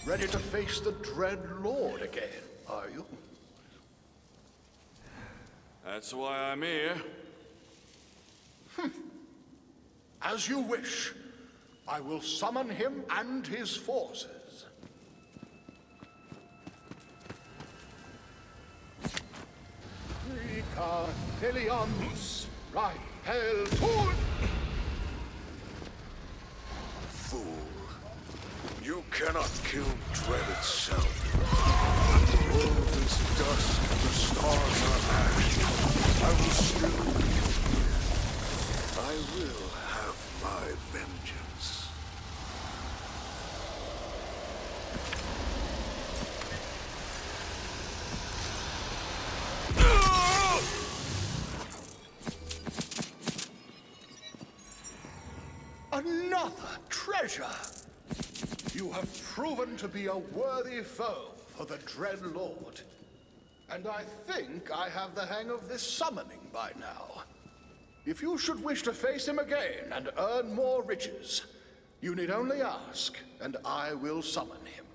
Ready to face the Dread Lord again, are you? That's why I'm here. As you wish. I will summon him and his forces. Rika Helions, Rai Hel Tur. Fool. You cannot kill Dread itself. The world is dust, the stars are ash. I will still... I will have my vengeance. Another treasure! You have proven to be a worthy foe for the Dread Lord. And I think I have the hang of this summoning by now. If you should wish to face him again and earn more riches, you need only ask, and I will summon him.